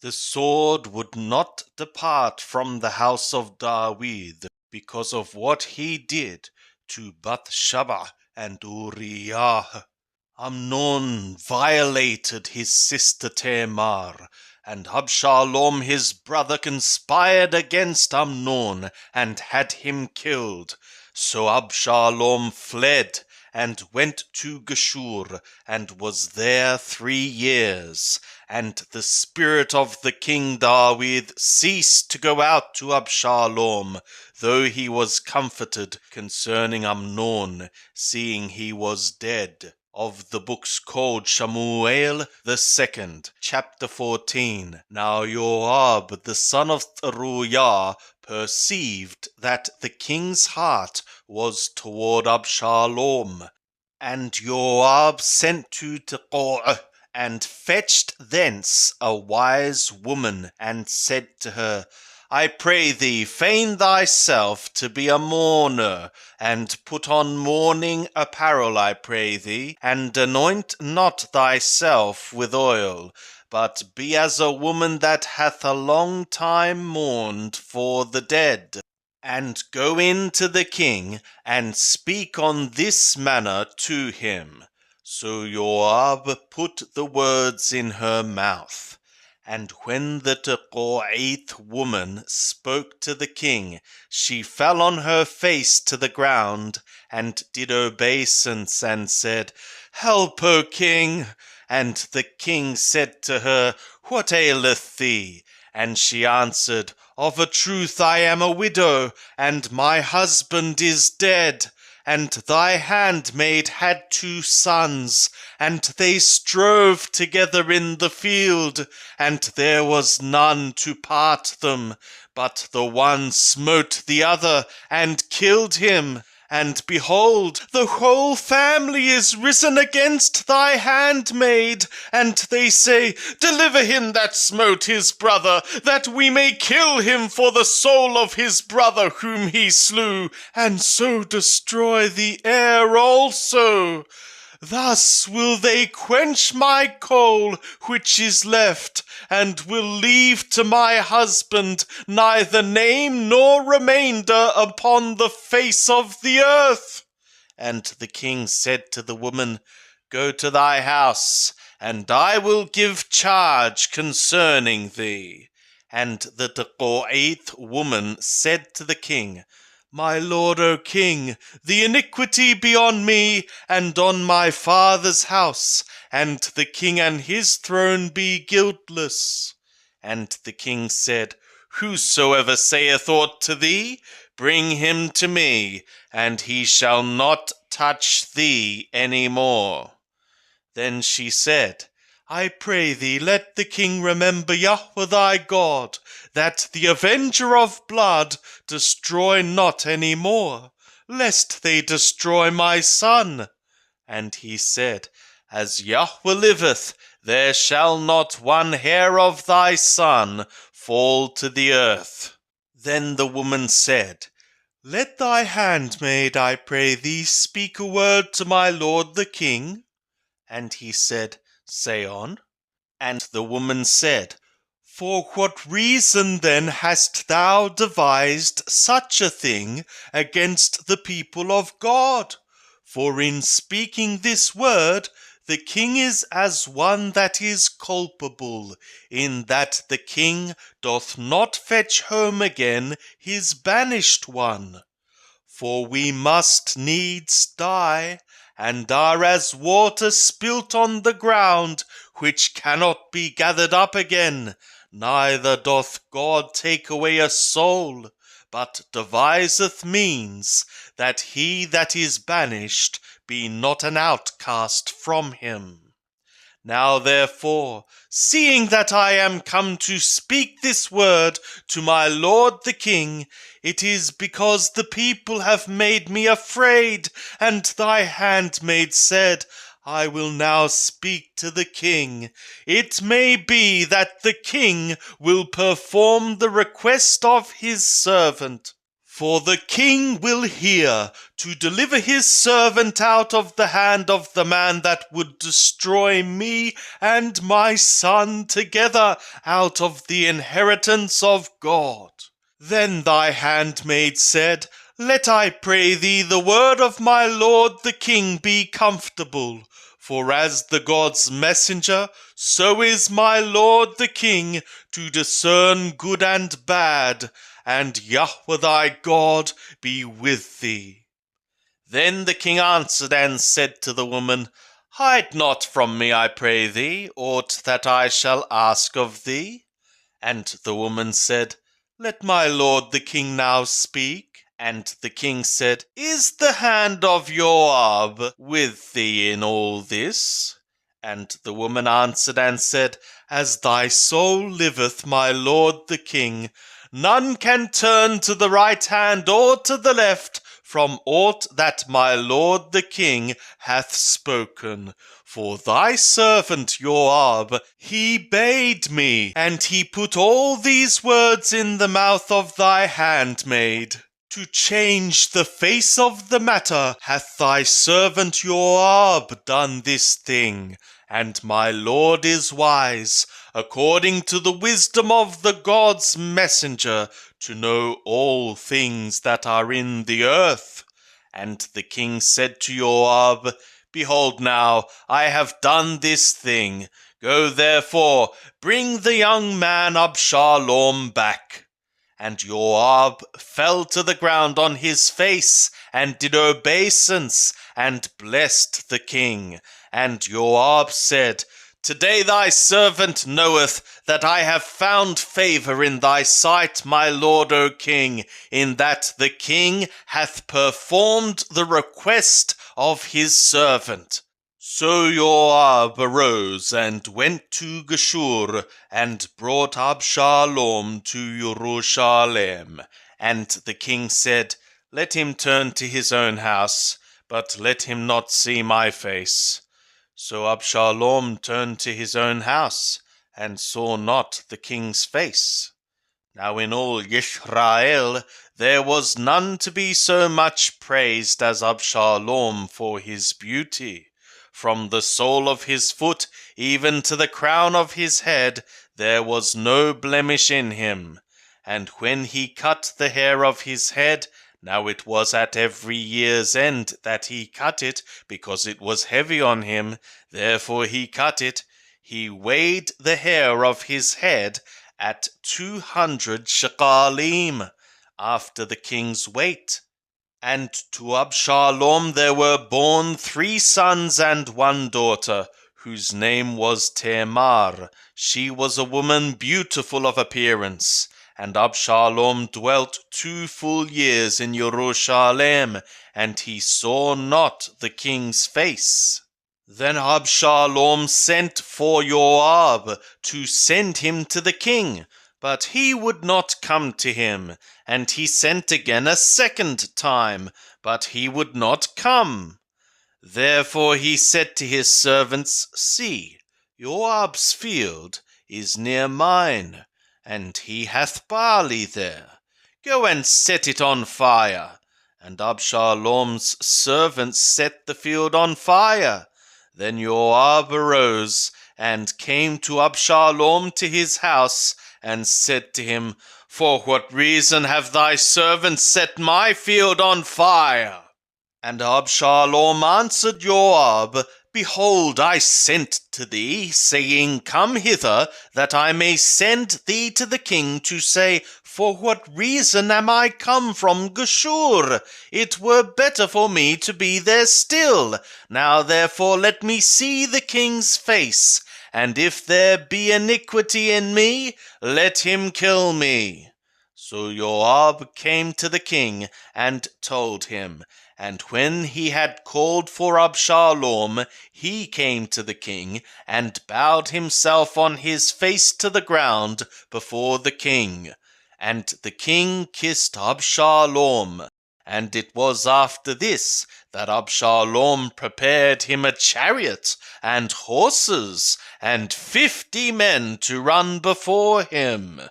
The sword would not depart from the house of David because of what he did to Bathsheba and Uriah. Amnon violated his sister Tamar, and Absalom his brother conspired against Amnon and had him killed. So Absalom fled and went to Geshur, and was there 3 years. And the spirit of the king David ceased to go out to Absalom, though he was comforted concerning Amnon, seeing he was dead. Of the books called Shamuel the second, chapter 14. Now Joab the son of Zeruiah perceived that the king's heart was toward Absalom, and Joab sent to Tekoa, and fetched thence a wise woman, and said to her, I pray thee, feign thyself to be a mourner, and put on mourning apparel, I pray thee, and anoint not thyself with oil, but be as a woman that hath a long time mourned for the dead. And go in to the king, and speak on this manner to him. So Joab put the words in her mouth. And when the Tekoath woman spoke to the king, she fell on her face to the ground, and did obeisance, and said, Help, O king! And the king said to her, What aileth thee? And she answered, Of a truth I am a widow, and my husband is dead. And thy handmaid had 2 sons, and they strove together in the field, and there was none to part them. But the one smote the other, and killed him. And behold, the whole family is risen against thy handmaid, and they say, Deliver him that smote his brother, that we may kill him for the soul of his brother whom he slew, and so destroy the heir also. Thus will they quench my coal which is left, and will leave to my husband neither name nor remainder upon the face of the earth. And the king said to the woman, Go to thy house, and I will give charge concerning thee. And the Tekoath woman said to the king, My lord, O king, the iniquity be on me, and on my father's house, and the king and his throne be guiltless. And the king said, Whosoever saith aught to thee, bring him to me, and he shall not touch thee any more. Then she said, I pray thee, let the king remember Yahweh thy God, that the avenger of blood destroy not any more, lest they destroy my son. And he said, As Yahweh liveth, there shall not one hair of thy son fall to the earth. Then the woman said, Let thy handmaid, I pray thee, speak a word to my lord the king. And he said, Say on. And the woman said, For what reason then hast thou devised such a thing against the people of God? For in speaking this word, the king is as one that is culpable, in that the king doth not fetch home again his banished one. For we must needs die, and are as water spilt on the ground, which cannot be gathered up again. Neither doth God take away a soul, but deviseth means, that he that is banished be not an outcast from him. Now therefore, seeing that I am come to speak this word to my lord the king, it is because the people have made me afraid, and thy handmaid said, I will now speak to the king. It may be that the king will perform the request of his servant. For the king will hear to deliver his servant out of the hand of the man that would destroy me and my son together out of the inheritance of God. Then thy handmaid said, Let, I pray thee, the word of my lord the king be comfortable. For as the God's messenger, so is my lord the king, to discern good and bad, and Yahweh thy God be with thee. Then the king answered and said to the woman, Hide not from me, I pray thee, aught that I shall ask of thee. And the woman said, Let my lord the king now speak. And the king said, Is the hand of Joab with thee in all this? And the woman answered and said, As thy soul liveth, my lord the king, none can turn to the right hand or to the left from aught that my lord the king hath spoken. For thy servant Joab, he bade me, and he put all these words in the mouth of thy handmaid. To change the face of the matter hath thy servant Joab done this thing, and my lord is wise, according to the wisdom of the God's messenger, to know all things that are in the earth. And the king said to Joab, Behold now, I have done this thing. Go therefore, bring the young man Absalom back. And Joab fell to the ground on his face, and did obeisance, and blessed the king. And Joab said, Today thy servant knoweth that I have found favour in thy sight, my lord, O king, in that the king hath performed the request of his servant. So Joab arose and went to Geshur, and brought Absalom to Jerusalem. And the king said, Let him turn to his own house, but let him not see my face. So Absalom turned to his own house, and saw not the king's face. Now in all Israel there was none to be so much praised as Absalom for his beauty. From the sole of his foot even to the crown of his head there was no blemish in him. And when he cut the hair of his head, now it was at every year's end that he cut it, because it was heavy on him, therefore he cut it. He weighed the hair of his head at 200 shekalim, after the king's weight. And to Absalom there were born 3 sons and 1 daughter, whose name was Tamar. She was a woman beautiful of appearance. And Absalom dwelt 2 full years in Jerusalem, and he saw not the king's face. Then Absalom sent for Joab to send him to the king, but he would not come to him. And he sent again a 2nd time, but he would not come. Therefore he said to his servants, See, Joab's field is near mine, and he hath barley there. Go and set it on fire. And Absalom's servants set the field on fire. Then Joab arose, and came to Absalom to his house, and said to him, For what reason have thy servants set my field on fire? And Absalom answered Joab, Behold, I sent to thee, saying, Come hither, that I may send thee to the king to say, For what reason am I come from Geshur? It were better for me to be there still. Now therefore let me see the king's face, and if there be iniquity in me, let him kill me. So Joab came to the king, and told him. And when he had called for Absalom, he came to the king, and bowed himself on his face to the ground before the king. And the king kissed Absalom. And it was after this that Absalom prepared him a chariot, and horses, and 50 men to run before him.